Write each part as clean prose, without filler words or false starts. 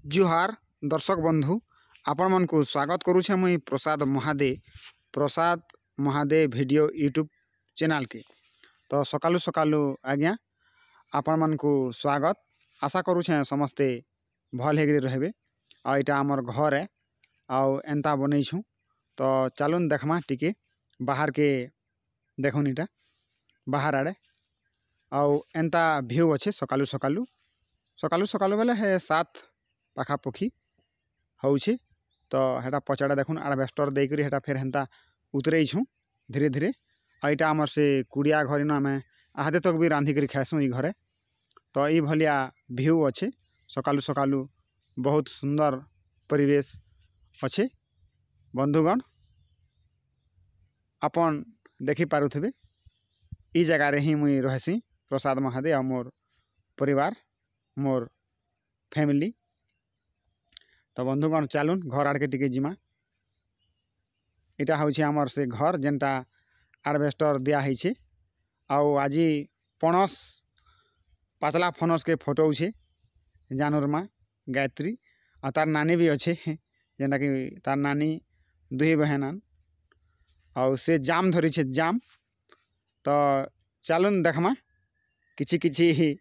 जुहार दर्शक बंधु आपण मन को स्वागत करुछे मुई प्रसाद महादे वीडियो यूट्यूब चैनल के। तो सकालू सकालू आज्ञा आपण मन को स्वागत। आशा करुछे समस्ते भल हेगरी रहबे। आ इटा हमर घर है आउ एंता बनैछु। तो चलुन देखमा टिके बाहर के देखुन इटा बाहर आड़े आउ एंता व्यू अच्छे सकालू सकालू सकालू सकालू बेले हे 7 पाखापाखि होउछे। तो हेटा पछाड़े देखुन आड़बेस्टर देकरी हेटा फेर हेन्ता उतरेइछु धीरे धीरे। आ इटा हमर से कुड़िया घर न आमे आहादे तक भी रांधी करी खाएसु ई घरे। तो ई भलिया व्यू अच्छे सकालू सकालू बहुत सुंदर परिवेश अच्छे। बंधुगण आपन देखि पारुथिबे ई जगह रे ही मुई रहसी प्रसाद महादे आ मोर परिवार मोर फैमिली। तो बंधुगण चलुन घर आड़ के टिके जिमा। इटा होछि हमर से घर जेनटा आड़बेस्टर दिया होइछे। आउ आज पणस पाचला फनस के फोटो छे जानवर माँ गायत्री आ तार नानी भी अच्छे जेनटा कि तार नानी दुई बहन आउ से जाम धरी छे जाम। तो चलुन देखमा किछि किछि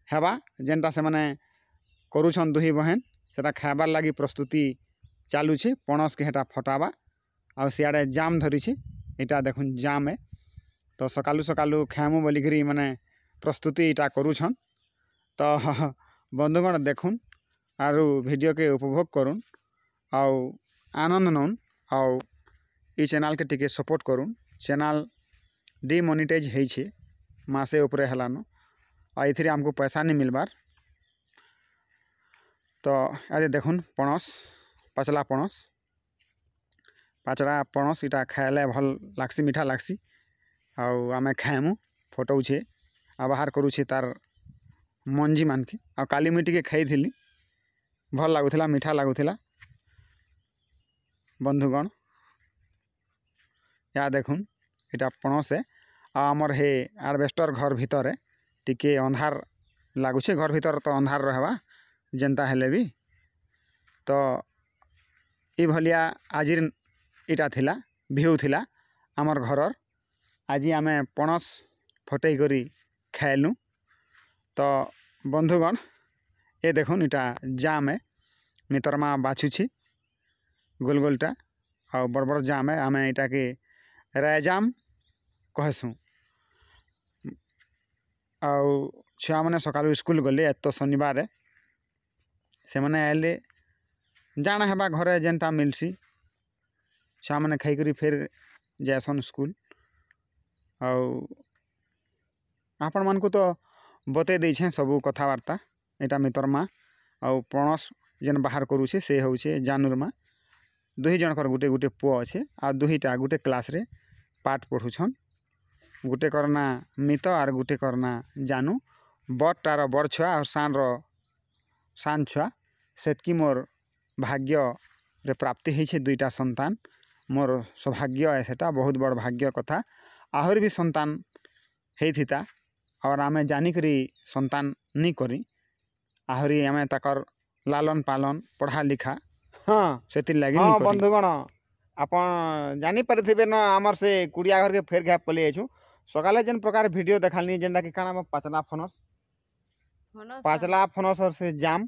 हेबा जेनटा से माने करूछन दुही बहन सेटा खाबार लगी प्रस्तुति चालू छे। पणस के हेटा फटाबा आ सियाड़े जाम धरी छे इटा देखुन जाम है। तो सकालू सकालू खाएमु बोलिकरी माने प्रस्तुति इटा करूछन। तो बंधुगण देखुन आरु वीडियो के उपभोग करुन आउ आनंद नौन आउ ई चैनल के टिके सपोर्ट करुन। चैनल डिमोनेटाइज है छे मासे ऊपर हेलानो आ इथिरे हमको पैसा नहीं मिलबार। तो आज देखुन पणस पाचला पणस इटा खाएले भल लागसी मीठा लागसी आउ आमे खाएमु फोटो छे आ बाहर करूछे तार मंजी मान के आ काली मिट्टी के खाई थिली भल लागुथिला मीठा लागुथिला। बंधुगण या देखुन इटा पणस है आ हमर हे आड़बेस्टर घर भितर टिके अंधार लागुछे। घर भितर तो अंधार रहबा जेनता हेले भी। तो ई भलिया आज इटा थिला व्यू थिला आमर घरर। आज आमे पणस फटई करी खाएलु। तो बंधुगण ये देखुन इटा जाम है मितरमा बाछुछि गोल गोलटा आ बड़ बड़ जाम है। आमे इटा के रायजाम कहसु। आउ छुआ मैंने सकालू स्कूल गले एत तो शनिवार से मैंने आइले जाना हेबा घरे जेनटा मिलसी छुआ मैंने खाईकरी फिर जासन स्कूल। आउ आपण मान को तो बते देछे सबू कथबार्ता इटा मितरमा आउ पणस जेन बाहर करूछे से होछे जानुरमा। दुही जनकर गुटे गुटे पुओ अच्छे आ दुहीटा गुटे क्लास रे पाठ पढ़ुछन। गुटे करना मित आर गुटे करना जानू बड़टार बड़ छुआ और सान छुआ सेतकी मोर भाग्य रे प्राप्ति होइछे दुईटा संतान। मोर सौभाग्य है सेटा बहुत बड़ भाग्य कथा। आहर भी संतान हेथिता और आमे जानिकरी संतान नहीं करी आहरी आमे ताकर लालन पालन पढ़ा लिखा हाँ सेति लगी नहीं करी। बंधुगण आपन जानी परिथिबे न हमर से कुड़िया घर के फेर घा पले आइछु। सकाले जेन प्रकार वीडियो देखालनी जेनटा कि काना पाचला फनस और से जाम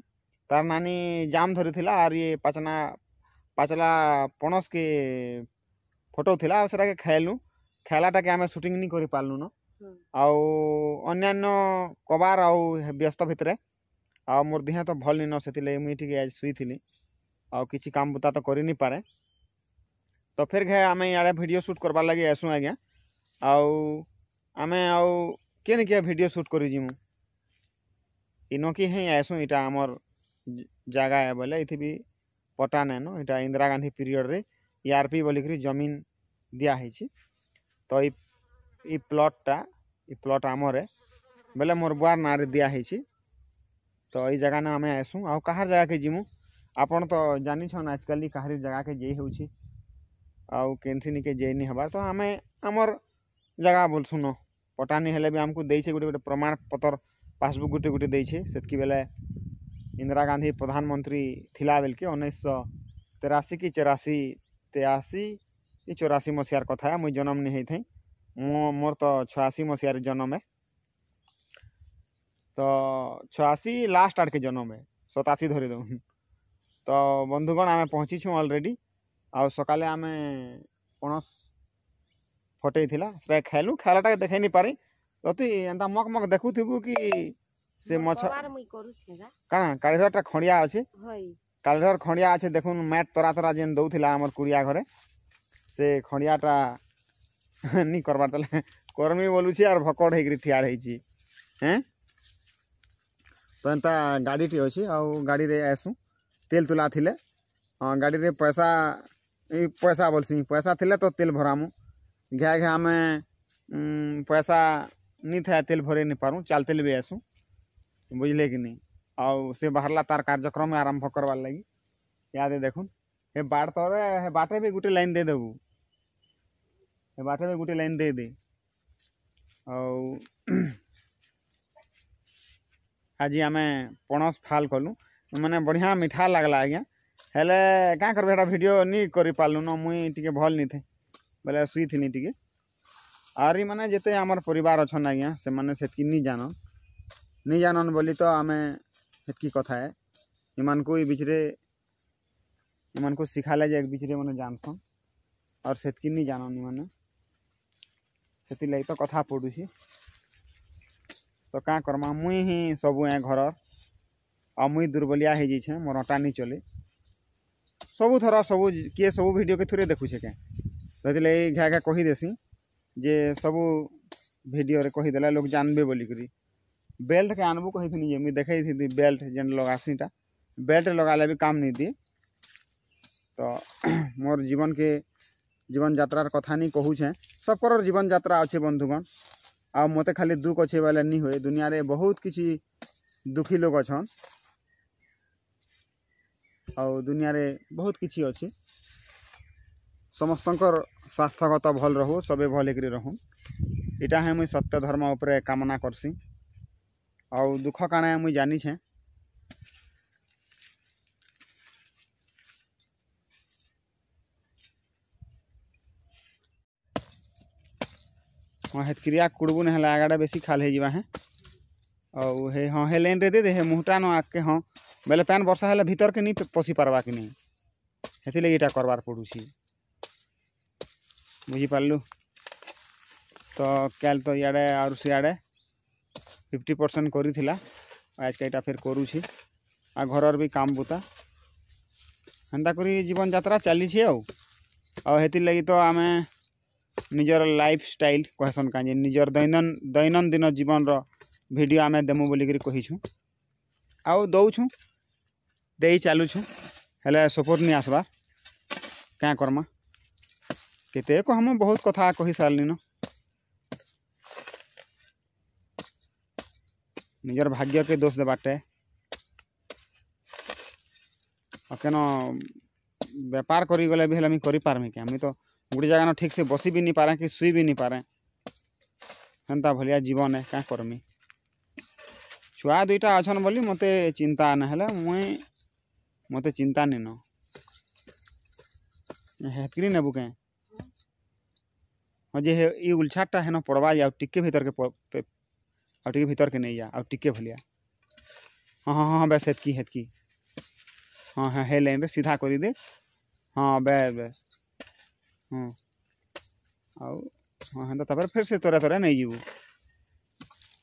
तार नानी जाम धरी थिला और ये पाचला पणस के फोटो थिला और सेटा के खाएलु। खालाटा के आमे शूटिंग नहीं करि पालनु न आउ अन्यान्य कबार आउ व्यस्त भितरे आ मोर देह तो भल नहीं न सेतिले मुई ठीक आज सुई थिली आउ किछि काम बुता तो करि नहीं पारे। तो फिर घे आमे याडे वीडियो शूट करबा लगी आसु आज्ञा आउ आमे आउ केन के वीडियो शूट करि जिमु इनकी ही आसु। इटा हमर जगह है बोले इथि भी पटा नैनो इटा इंदिरा गांधी पीरियड रे ईआरपी बोलिकरी जमीन दिया है। तो ई प्लॉट आमर है बोले मोर बुआर ना रे दिया है। तो ई जगह ना आमे आसु आउ कहार जगह के जिमु आपन तो जानी छन आजकल कहारी जगह के जे होउछि आउ केनथिनी के जे नहीं हबार। तो आमे हमर जगह बोल सुनो पटानी हेले भी हमको देइछे गुटे गुटे प्रमाण पत्र पासबुक गुटे गुटे देइछे सेतकी बेले इंदिरा गांधी प्रधानमंत्री थिला बेल के 1983 कि 84 मसीहार कथा है। मुई जन्म नहीं होई मोर तो 86 मसीहार जन्म है। तो 86 लास्ट आड़ के जन्म है, 87 धरी दो। तो बंधुगण आम पहुँची छूँ अलरेडी। आउ सकाले आम पणस फटई थिला से खाइलु। खाइलाटा देखई नहीं पारी। तो तु एंता मक मक देखुथिबु कि से मछ काଣା कालीधरटा खंडिया अच्छे। कालीधर खंडिया अच्छे देखुन मैट तरा तरा जेन दौथिला हमर कुड़िया घरे से खंडियाटा नहीं करबार तले कर्मी बोलुछि आर भकड़ होकर ठिया रही हैं। तो एंता गाड़ी टी अच्छी आउ गाड़ी रे आसू तेल तुला थिले। हाँ गाड़ी रे पैसा बोलसी पैसा थिले तो तेल भरामु। घे घे आम पैसा नहीं था तेल भरे नहीं पारूँ चलते भी आसू बुझले कि नहीं। आउ से बाहरला तार कार्यक्रम आरंभ करवार लगी याद देखुन हे बाट तोरे हे बाटे भी गोटे लाइन दे देबू। हे बाटे भी गोटे लाइन दे दे। आउ आज आम पणस फाल कलु माने बढ़िया मीठा लगला आज्ञा। हेले क्या करबे एटा वीडियो नहीं करि पालु न मुई टिके भल नहीं थे बोले सुई थी टिके। आरी माने जेते आमर परिवार अछन आज्ञा से माने सेतकी नहीं जानन बोली तो आमे हेतकी कथा है इमान को बिचरे इमान को सिखाले जे एक बिचरे माने जानसन और सेतकी नहीं जानन माने सेति लई तो कथा पडुसी। तो क्या करमा मुई ही सबू ए घर आ मुई दुर्बलिया हो जाइए मोर अटा नहीं चले सबू थर सबू किए सबू वीडियो के थोड़े देखुचे के से घा घा कहीदेसी जे सबू वीडियो रे कहीदेला लोग जानबे बोलिकी। बेल्ट के आनबू कही जे मुझे देखई थी बेल्ट जेन लगासीटा बेल्ट लगाले भी काम नहीं दिए। तो मोर जीवन यात्रार कथा नहीं कहूछे सबकर जीवन यात्रा अच्छे बंधुगण। आ मते खाली दुख अच्छे वाले नहीं हुए दुनिया रे बहुत किसी दुखी लोग अच्छन और दुनिया रे बहुत किसी अच्छे समस्तंकर स्वास्थ्यगत भल रहू सबे भल एक रहूँ इटा है मुई सत्य धर्म उपरे कामना करसी। और दुख काण है मुई जानी छे हाँ हेतक्रिया कुड़बू नहीं है आगाड़ा बेसी खाल हो है और हे हाँ हे लाइन रे दे दे हे मुहटा न आके हाँ बेले पैन वर्षा है भीतर के नहीं पशि पार्बा कि नहीं हेती लगी इटा करवार पड़ूसी बुझीपारू। तो कैल तो इे और सियाड़े 50% करी आज का फिर करुँची आ घर भी काम बुता हेन्ता करी जीवन यात्रा चली हेती लगी तो आम निजर लाइफ स्टाइल कहसन का निजर दैनंदिन जीवन रो वीडियो आम देमु बोलिकी कहीछू आउ दौछू दे चलुछू हेले सपोर्ट नहीं आसबार क्या करमा केते कहम बहुत कथा कही सारली न निजर भाग्य के दोष देबाटे केन बेपार करी गले भी हेले करि पारमी क्या मुई तो गोटे जगह ठीक से बसी भी नहीं पारे कि सुई भी नहीं पारे हेन्ता भलिया जीवन है क्या करमी। छुआ दुईटा अच्छन बोली मते चिंता ना हेले मुई मते चिंता नहीं न हेतकरी नेबू के हाँ जे ये उलछाटा है न पड़वा जाओ टिके भीतर के और टिके भीतर के नहीं जा और टिके भलिया हाँ हाँ हाँ बस हेतकी हाँ हाँ हे लाइन रे सीधा करी दे हाँ बस हाँ आउ हाँ हेन्ता तापर फिर से तोरा नहीं जीवू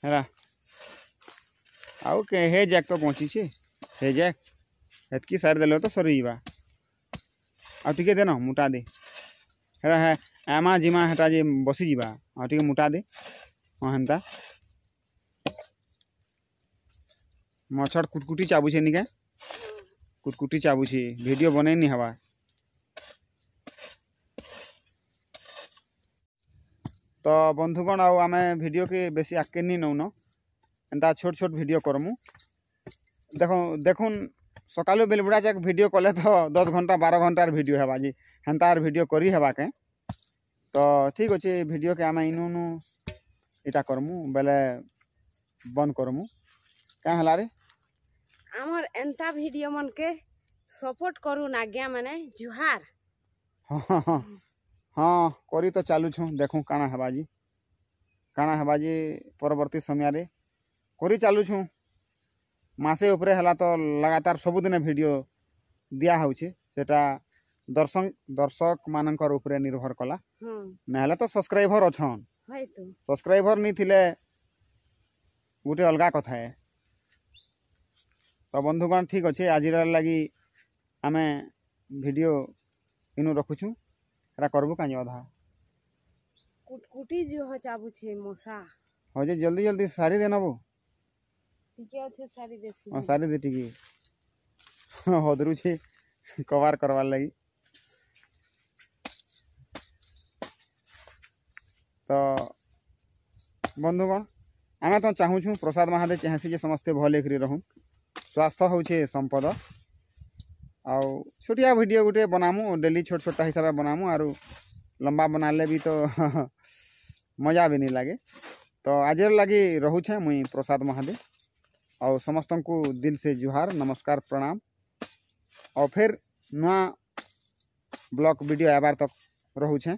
है आउ के हे जैक तो पहुँची छे हे जैक हेतकी सारी देल तो सरी जावा आ टिके दे न मुटा दे है एमा जिमा हेटा जे बसी जावा आ टिके मुटा दे हाँ हेन्ता मछड़ कुटकुटी चाबुछे निके कुटकुटी चाबुछे वीडियो बने नहीं हवा। तो बंधुगण आउ आम वीडियो के बेसी आगे नहीं नौन एंता छोट छोट वीडियो करमु देखुन सकालू बेलबुड़ा जाक वीडियो कले तो 10 घंटा 12 घंटार वीडियो है जी हेन्तार वीडियो करी हेबा के। तो ठीक अच्छे वीडियो के आम इनु इटा करमु बेले बंद करमु क्या हला रे आमर एंता वीडियो मन के सपोर्ट करूँ आज्ञा माने जुहार। हाँ हाँ हाँ करी तो चालू छूँ देखूँ काଣା हेबाजी परवर्ती समय रे करी चालू छूँ मासे उपरे हला तो लगातार सबुदिने वीडियो दिया होउछे सेटा दर्शक मानकर उपरे निर्भर कला नहले तो सब्सक्राइबर अछन सब्सक्राइबर नहीं थिले गोटे अलगा कथा है। तो बंधुगण ठीक अच्छे आज लगी आम वीडियो इनु रखुछु एरा करबू कानी अधा कुटकुटी जो हो चाबू छे मसा हो जे जल्दी जल्दी सारी दे नबो ठीक है सारी देसी हां सारी दे टिकी होदरु छे कवर करवार लगी। तो बंधुगण आमे तो चाहूँ प्रसाद महादेव चाहेसी जे समस्ते भले करी रहूँ स्वास्थ्य होचे संपद आउ छोटिया वीडियो गुटे बनामु डेली छोट छोटा हिसाब से बनामु आरु लंबा बनाले भी तो मजा भी नहीं लगे। तो आज लगी रोचे मुई प्रसाद महादेव और समस्त को दिल से जुहार नमस्कार प्रणाम और फिर नुआ ब्लॉग वीडियो आबार तक रोचे।